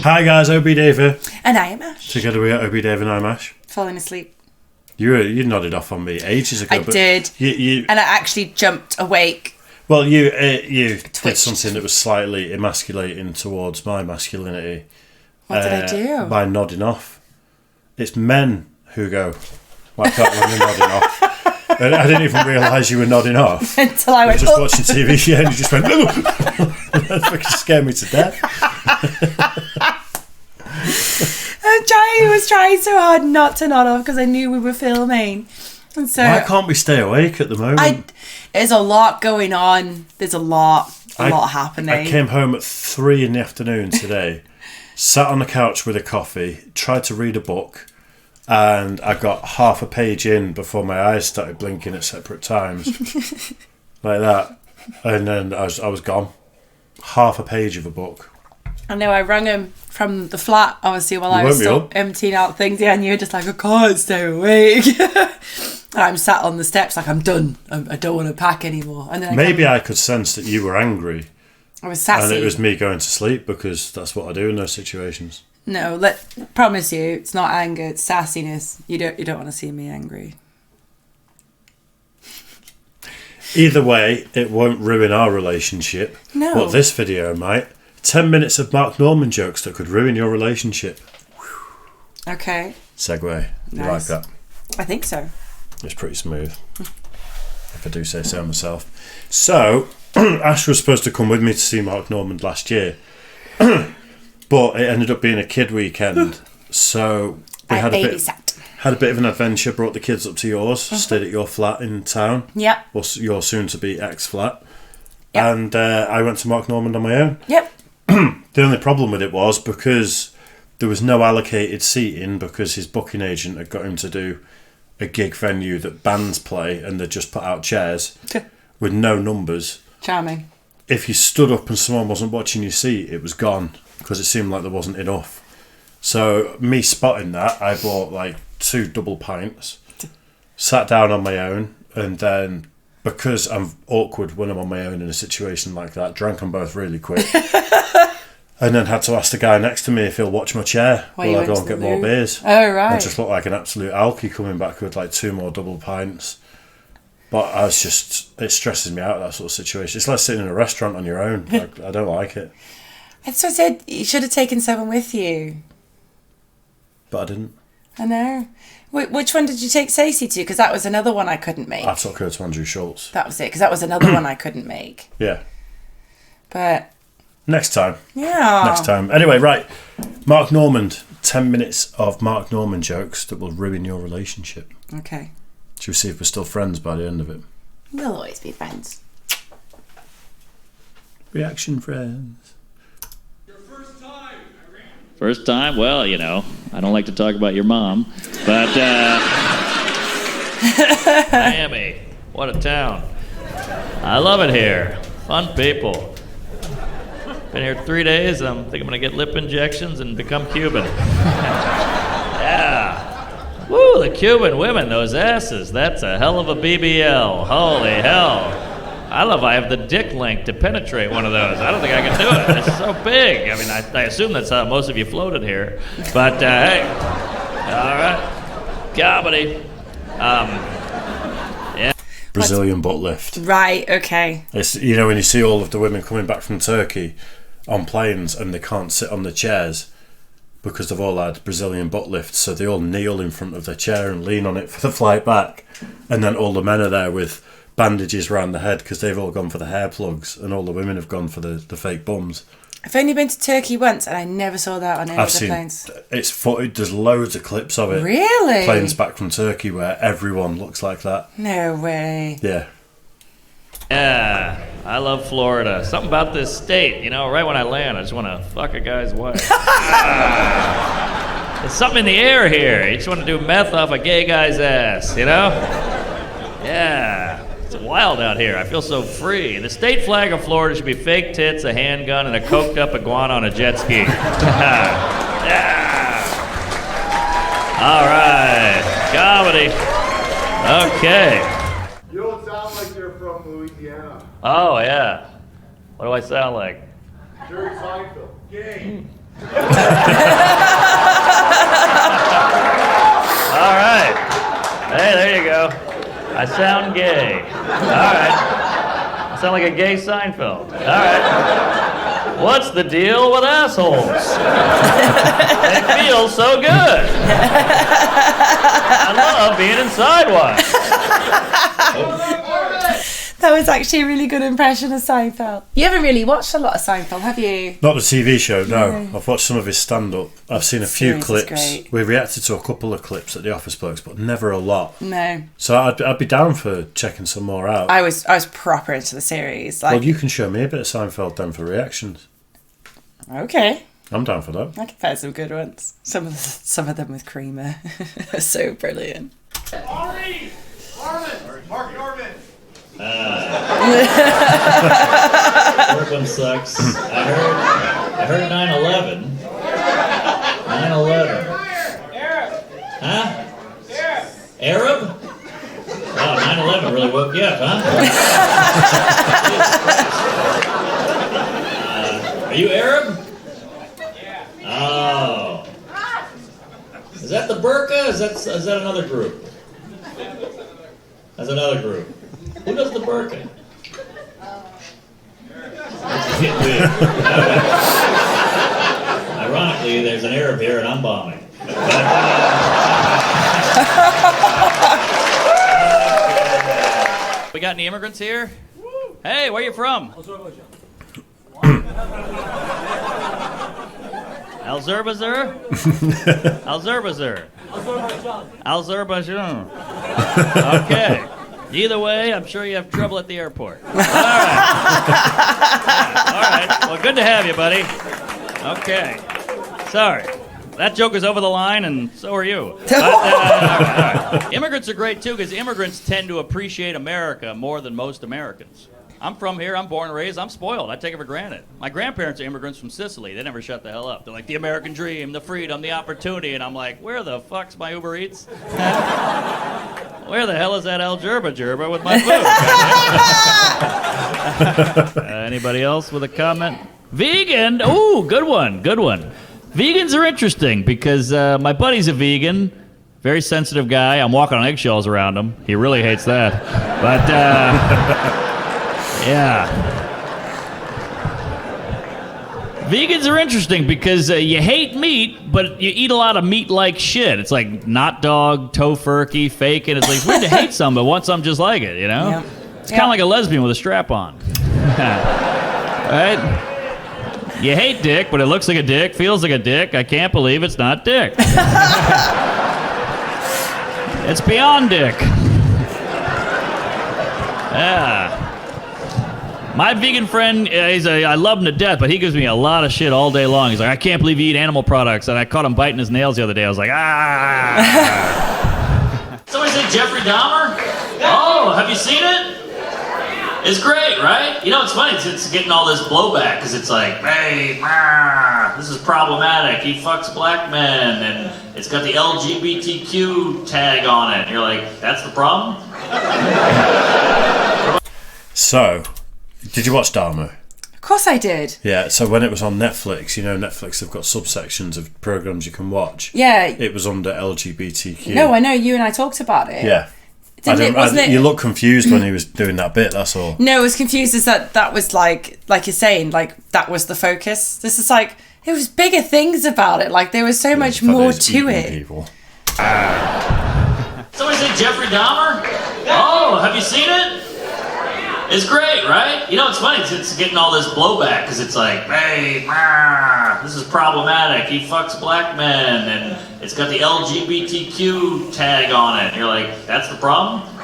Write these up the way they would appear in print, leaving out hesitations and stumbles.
Hi guys, OB Dave here. And I am Ash. Together we are OB Dave and I'm Ash. Falling asleep. You nodded off on me ages ago. I did. You and I actually jumped awake. Well, you did something that was slightly emasculating towards my masculinity. What did I do? By nodding off. It's men who go, why can't women nodding off? And I didn't even realise you were nodding off. Until I went, just watching TV and you just went, that fucking scared me to death. I was trying so hard not to nod off because I knew we were filming. And so why can't we stay awake at the moment? There's a lot going on. There's a lot happening. I came home at 3 p.m. today, sat on the couch with a coffee, tried to read a book, and I got half a page in before my eyes started blinking at separate times. Like that. And then I was gone. Half a page of a book. I know, I rang him from the flat, obviously, while I was still emptying out things. Yeah, and you were just like, I can't stay awake. And I'm sat on the steps like, I'm done. I don't want to pack anymore. And then maybe I could sense that you were angry. I was sassy. And it was me going to sleep because that's what I do in those situations. No, promise you, it's not anger, it's sassiness. You don't want to see me angry. Either way, it won't ruin our relationship. No. What this video might. 10 minutes of Mark Norman jokes that could ruin your relationship. Okay. Segue. You Nice. like that? I think so. It's pretty smooth. If I do say so myself. So, Ash was supposed to come with me to see Mark Norman last year. But it ended up being a kid weekend. So we had a bit of an adventure, brought the kids up to yours, stayed at your flat in town. Yep. Or your soon-to-be ex-flat. Yep. And I went to Mark Norman on my own. Yep. The only problem with it was because there was no allocated seating because his booking agent had got him to do a gig venue that bands play and they just put out chairs with no numbers. Charming. If you stood up and someone wasn't watching your seat, it was gone because it seemed like there wasn't enough. So me spotting that, I bought like 2 double pints, sat down on my own, and then because I'm awkward when I'm on my own in a situation like that, drank them both really quick. And then had to ask the guy next to me if he'll watch my chair while I go and get more beers. Oh, right. I just looked like an absolute alky coming back with like 2 more double pints. But it stresses me out, that sort of situation. It's like sitting in a restaurant on your own. I don't like it. And so I said, you should have taken someone with you. But I didn't. I know. Which one did you take Stacey to? Because that was another one I couldn't make. I took her to Andrew Schultz. That was it, because that was another one I couldn't make. Yeah. But next time. Yeah. Next time. Anyway, right. Mark Norman. 10 minutes of Mark Norman jokes that will ruin your relationship. Okay. Should we see if we're still friends by the end of it? We'll always be friends. Reaction friends. Your first time. First time? Well, you know, I don't like to talk about your mom, but Miami, what a town. I love it here. Fun people. Been here 3 days. I think I'm gonna get lip injections and become Cuban. Yeah. Woo, the Cuban women, those asses. That's a hell of a BBL. Holy hell. I have the dick length to penetrate one of those. I don't think I can do it. It's so big. I mean, I assume that's how most of you floated here. But, hey. All right. Comedy. Yeah. Brazilian butt lift. Right, okay. It's, you know, when you see all of the women coming back from Turkey on planes and they can't sit on the chairs because they've all had Brazilian butt lifts, so they all kneel in front of their chair and lean on it for the flight back. And then all the men are there with bandages around the head because they've all gone for the hair plugs and all the women have gone for the fake bums. I've only been to Turkey once and I never saw that on any of the planes. It's footage, there's loads of clips of it. Really? Planes back from Turkey where everyone looks like that. No way. Yeah. Yeah, I love Florida. Something about this state, you know, right when I land, I just want to fuck a guy's wife. There's something in the air here. You just want to do meth off a gay guy's ass, you know? Yeah, it's wild out here. I feel so free. The state flag of Florida should be fake tits, a handgun, and a coked up iguana on a jet ski. Yeah. All right, comedy. Okay. You don't sound like you're from Louisiana. Oh, yeah. What do I sound like? Jerry Seinfeld. Gay. All right. Hey, there you go. I sound gay. All right. I sound like a gay Seinfeld. All right. What's the deal with assholes? They feel so good. I love being inside one. That was actually a really good impression of Seinfeld. You haven't really watched a lot of Seinfeld, have you? Not the TV show, no. I've watched some of his stand-up. I've seen a few Series is clips. great. We reacted to a couple of clips at the Office Blokes, but never a lot. No. So I'd be down for checking some more out. I was proper into the series. Like, Well, you can show me a bit of Seinfeld then for reactions. okay. I'm down for that. I can find some good ones. Some of them with creamer are so brilliant. Ari! Armin! Mark Norman! First one sucks. I heard 9/11. 9/11. Huh? Arab? Wow, 9/11 really woke you up, huh? Are you Arab? Oh. Is that the burqa? Is that another group? That's another group. Who does the burqa? Ironically, there's an Arab here and I'm bombing. We got any immigrants here? Hey, where you from? Azerbaijan? Azerbaijan. Okay. Either way, I'm sure you have trouble at the airport. All right. All right. Well, good to have you, buddy. Okay. Sorry. That joke is over the line, and so are you. But, all right. Immigrants are great, too, because immigrants tend to appreciate America more than most Americans. I'm from here. I'm born and raised. I'm spoiled. I take it for granted. My grandparents are immigrants from Sicily. They never shut the hell up. They're like, the American dream, the freedom, the opportunity. And I'm like, where the fuck's my Uber Eats? Where the hell is that El Gerba with my food? Anybody else with a comment? Vegan? Ooh, good one. Good one. Vegans are interesting because my buddy's a vegan. Very sensitive guy. I'm walking on eggshells around him. He really hates that. But, yeah. Vegans are interesting because you hate meat, but you eat a lot of meat-like shit. It's like not dog, tofurkey, bacon. It's like it's weird to hate something, but want something just like it, you know? Yep. It's kind of like a lesbian with a strap on. Right? You hate dick, but it looks like a dick, feels like a dick. I can't believe it's not dick. It's beyond dick. Yeah. My vegan friend, I love him to death, but he gives me a lot of shit all day long. He's like, I can't believe you eat animal products. And I caught him biting his nails the other day. I was like, ah. Somebody say Jeffrey Dahmer? Oh, have you seen it? It's great, right? You know, it's funny. It's getting all this blowback because it's like, hey, this is problematic. He fucks black men. And it's got the LGBTQ tag on it. And you're like, that's the problem? So, did you watch Dahmer? Of course I did. Yeah, so when it was on Netflix, you know, Netflix have got subsections of programs you can watch. Yeah. It was under LGBTQ. No, I know. You and I talked about it. Yeah. Wasn't it? You looked confused when he was doing that bit, that's all. No, I was confused as that was like you're saying, like that was the focus. This is like, there was bigger things about it. Like there was so much more to it. People. Somebody say Jeffrey Dahmer? Oh, have you seen it? It's great, right? You know, it's funny. It's getting all this blowback because it's like, hey, this is problematic. He fucks black men. And it's got the LGBTQ tag on it. And you're like, that's the problem? What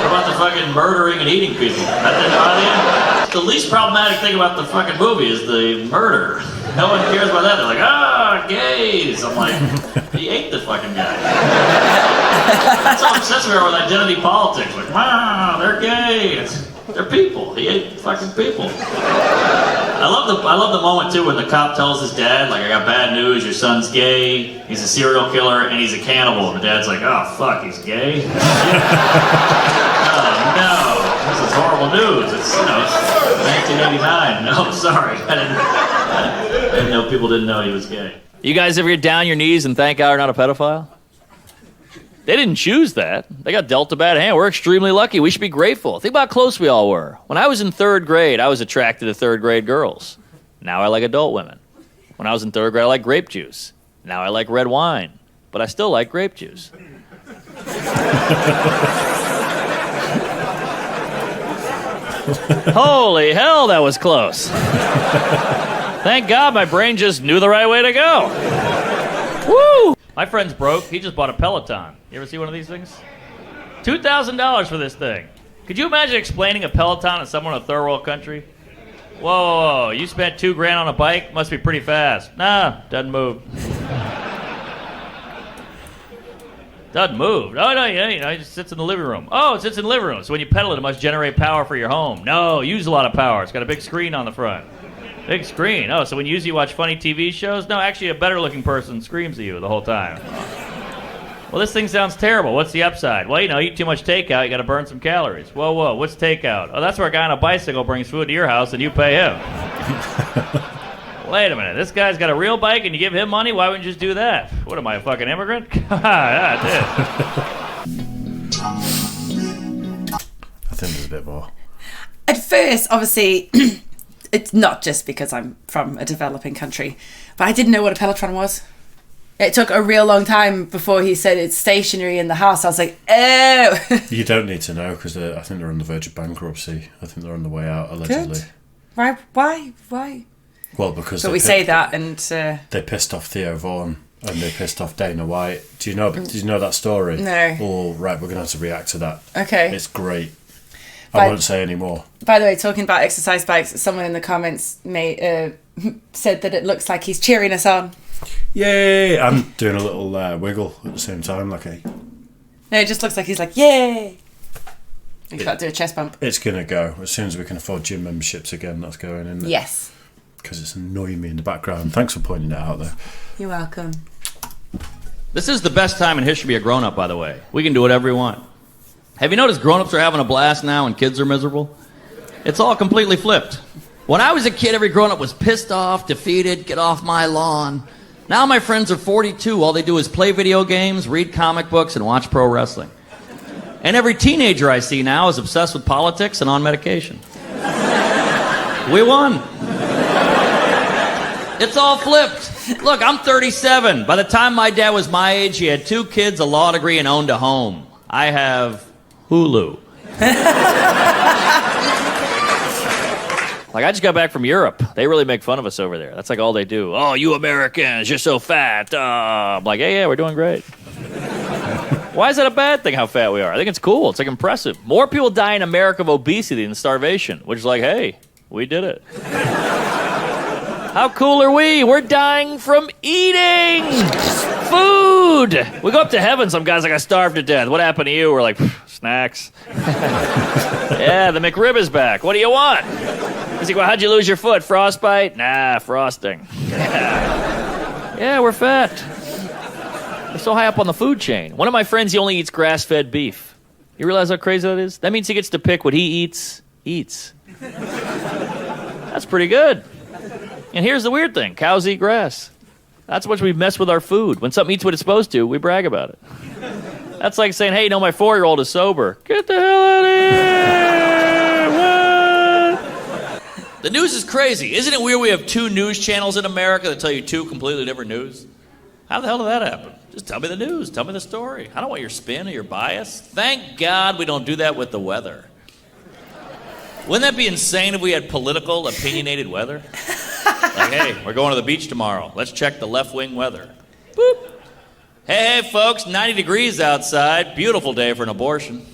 about the fucking murdering and eating people? That didn't bother you? The least problematic thing about the fucking movie is the murder. No one cares about that. They're like, gays. I'm like, he ate the fucking guy. That's how obsessed we are with identity politics. Like, they're gay. They're people. He ate fucking people. I love the moment too when the cop tells his dad, like, I got bad news. Your son's gay. He's a serial killer and he's a cannibal. And the dad's like, oh fuck, he's gay. Oh no, this is horrible news. It's 1989. No, sorry, I didn't. I didn't know people didn't know he was gay. You guys ever get down on your knees and thank God you're not a pedophile? They didn't choose that. They got dealt a bad hand. We're extremely lucky. We should be grateful. Think about how close we all were. When I was in 3rd grade, I was attracted to 3rd grade girls. Now I like adult women. When I was in 3rd grade, I liked grape juice. Now I like red wine. But I still like grape juice. Holy hell, that was close. Thank God my brain just knew the right way to go. Woo! My friend's broke. He just bought a Peloton. You ever see one of these things? $2,000 for this thing. Could you imagine explaining a Peloton to someone in a third world country? Whoa, you spent $2,000 on a bike? Must be pretty fast. Nah, doesn't move. Doesn't move. Oh, no, it just sits in the living room. Oh, it sits in the living room. So when you pedal it, it must generate power for your home. No, use a lot of power. It's got a big screen on the front. Big screen. Oh, so when you usually watch funny TV shows? No, actually a better-looking person screams at you the whole time. Well, this thing sounds terrible. What's the upside? Well, eat too much takeout, you got to burn some calories. Whoa, what's takeout? Oh, that's where a guy on a bicycle brings food to your house and you pay him. Wait a minute, this guy's got a real bike and you give him money? Why wouldn't you just do that? What am I, a fucking immigrant? Yeah, I think there's a bit more. At first, obviously, it's not just because I'm from a developing country, but I didn't know what a Peloton was. It took a real long time before he said it's stationary in the house. I was like, oh. You don't need to know because I think they're on the verge of bankruptcy. I think they're on the way out, allegedly. Good. Why? Well, because we say that and... They pissed off Theo Vaughn and they pissed off Dana White. Did you know that story? No. Oh, right, we're going to have to react to that. Okay. It's great. I won't say any more. By the way, talking about exercise bikes, someone in the comments said that it looks like he's cheering us on. Yay! I'm doing a little wiggle at the same time, like a... No, it just looks like he's like, yay! He's about to do a chest bump. It's going to go. As soon as we can afford gym memberships again, that's going in. Yes. Because it's annoying me in the background. Thanks for pointing it out, though. You're welcome. This is the best time in history to be a grown-up, by the way. We can do whatever we want. Have you noticed grown-ups are having a blast now and kids are miserable? It's all completely flipped. When I was a kid, every grown-up was pissed off, defeated, get off my lawn. Now my friends are 42. All they do is play video games, read comic books, and watch pro wrestling. And every teenager I see now is obsessed with politics and on medication. We won. It's all flipped. Look, I'm 37. By the time my dad was my age, he had 2 kids, a law degree, and owned a home. I have Hulu. Like, I just got back from Europe. They really make fun of us over there. That's like all they do. Oh, you Americans, you're so fat. I'm like, yeah, we're doing great. Why is that a bad thing, how fat we are? I think it's cool. It's like impressive. More people die in America of obesity than starvation, which is like, hey, we did it. How cool are we? We're dying from eating food. We go up to heaven, some guy's like, I starved to death. What happened to you? We're like, snacks. Yeah, the McRib is back. What do you want? He's like, well, how'd you lose your foot? Frostbite? Nah, frosting. Yeah, we're fat. We're so high up on the food chain. One of my friends, he only eats grass-fed beef. You realize how crazy that is? That means he gets to pick what he eats. That's pretty good. And here's the weird thing. Cows eat grass. That's how much we mess with our food. When something eats what it's supposed to, we brag about it. That's like saying, hey, my 4-year-old is sober. Get the hell out of here! What? The news is crazy. Isn't it weird we have 2 news channels in America that tell you 2 completely different news? How the hell did that happen? Just tell me the news. Tell me the story. I don't want your spin or your bias. Thank God we don't do that with the weather. Wouldn't that be insane if we had political, opinionated weather? Like, hey, we're going to the beach tomorrow. Let's check the left-wing weather. Boop. Hey, folks, 90 degrees outside. Beautiful day for an abortion.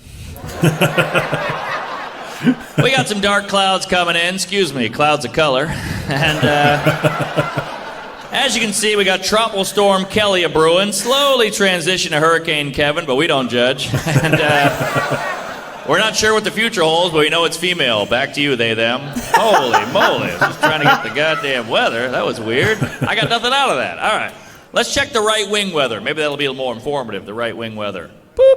We got some dark clouds coming in. Excuse me, clouds of color. And as you can see, we got Tropical Storm Kelly a-brewing. Slowly transition to Hurricane Kevin, but we don't judge. And we're not sure what the future holds, but we know it's female. Back to you, they, them. Holy moly. I was just trying to get the goddamn weather. That was weird. I got nothing out of that. All right. Let's check the right-wing weather. Maybe that'll be a little more informative, the right-wing weather. Boop.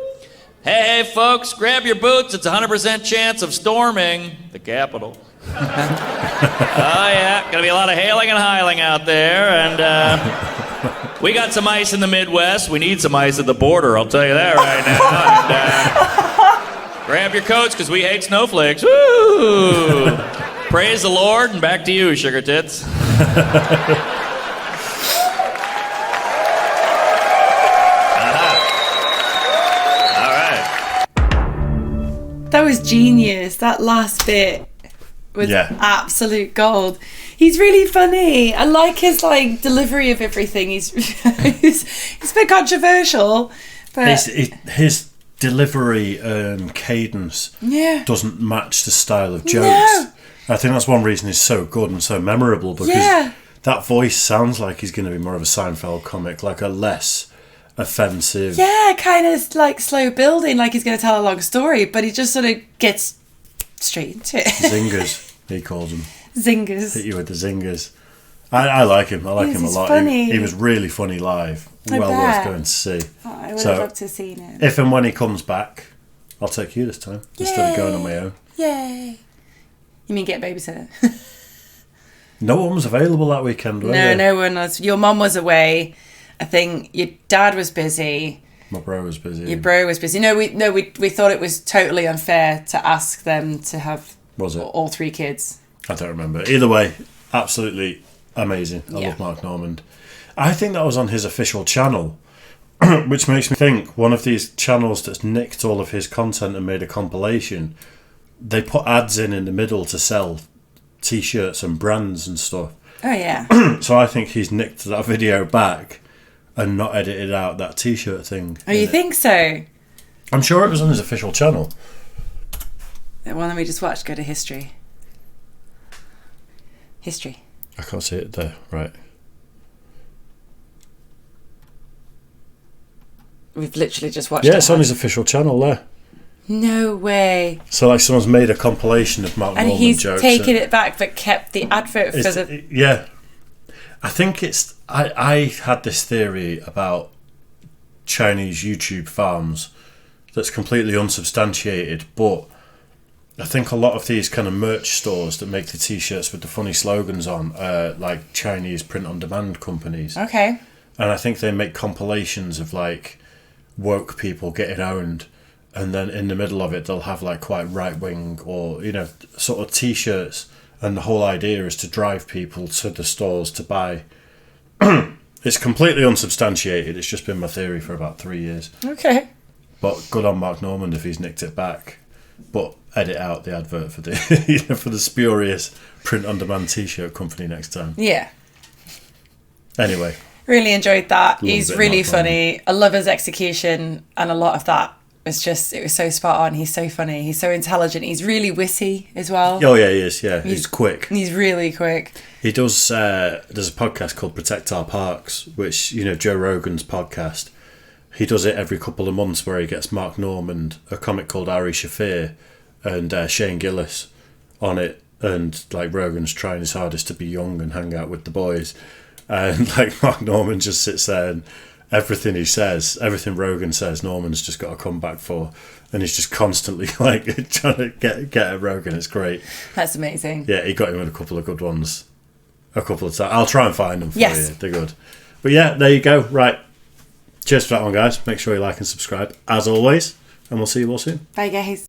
Hey, folks, grab your boots. It's a 100% chance of storming the Capitol. Oh, yeah. Gonna be a lot of hailing and hiling out there. And we got some ice in the Midwest. We need some ice at the border, I'll tell you that right now. And, grab your coats, because we hate snowflakes. Woo! Praise the Lord, and back to you, sugar tits. That was genius. That last bit was absolute gold. He's really funny. I like his delivery of everything. He's a bit controversial, but his delivery cadence doesn't match the style of jokes. No. I think that's one reason he's so good and so memorable, because that voice sounds like he's going to be more of a Seinfeld comic, like a less offensive. Yeah, kind of like slow building, like he's going to tell a long story, but he just sort of gets straight into it. Zingers, he calls them. Zingers. Hit you with the zingers. I like him. I like him a lot. Funny. He was really funny live. I well bet. worth going to see. Oh, I would have loved to have seen it. If and when he comes back, I'll take you this time instead of going on my own. Yay. You mean get a babysitter? No one was available that weekend, were No, they? no one was. Your mum was away. I think your dad was busy. My bro was busy. Your bro was busy. We thought it was totally unfair to ask them to have all 3 kids. I don't remember. Either way, absolutely amazing. I love Mark Normand. I think that was on his official channel, which makes me think one of these channels that's nicked all of his content and made a compilation, they put ads in the middle to sell T-shirts and brands and stuff. Oh, yeah. So I think he's nicked that video back and not edited out that T-shirt thing. Oh, you think so? I'm sure it was on his official channel. The one that we just watched, go to history. History. I can't see it there. Right. We've literally just watched it. Yeah, it's on his official channel there. No way. So like someone's made a compilation of Mark Normand jokes. And he's taken it back but kept the advert for the... Yeah. I think it's... I had this theory about Chinese YouTube farms that's completely unsubstantiated, but I think a lot of these kind of merch stores that make the T-shirts with the funny slogans on are like Chinese print-on-demand companies. Okay. And I think they make compilations of like woke people getting owned, and then in the middle of it they'll have like quite right-wing or, you know, sort of T-shirts, and the whole idea is to drive people to the stores to buy. It's completely unsubstantiated. It's just been my theory for about 3 years. Okay. But good on Mark Normand if he's nicked it back. But edit out the advert for the for the spurious print-on-demand T-shirt company next time. Yeah. Anyway. Really enjoyed that. He's really Mark Normand. funny. I love his execution, and a lot of that was it was so spot on. He's so funny. He's so intelligent. He's really witty as well. Oh yeah, he is. Yeah, he's quick. He's really quick. He does. There's a podcast called Protect Our Parks, which, you know, Joe Rogan's podcast. He does it every couple of months, where he gets Mark Normand, a comic called Ari Shafir, and Shane Gillis on it, and like Rogan's trying his hardest to be young and hang out with the boys, and like Mark Normand just sits there and everything he says, everything Rogan says, Norman's just got to come back for, and he's just constantly like trying to get at Rogan. It's great. That's amazing. Yeah, he got him with a couple of good ones, a couple of times. I'll try and find them for you. They're good. But yeah, there you go. Right. Cheers for that one, guys. Make sure you like and subscribe, as always, and we'll see you all soon. Bye, guys.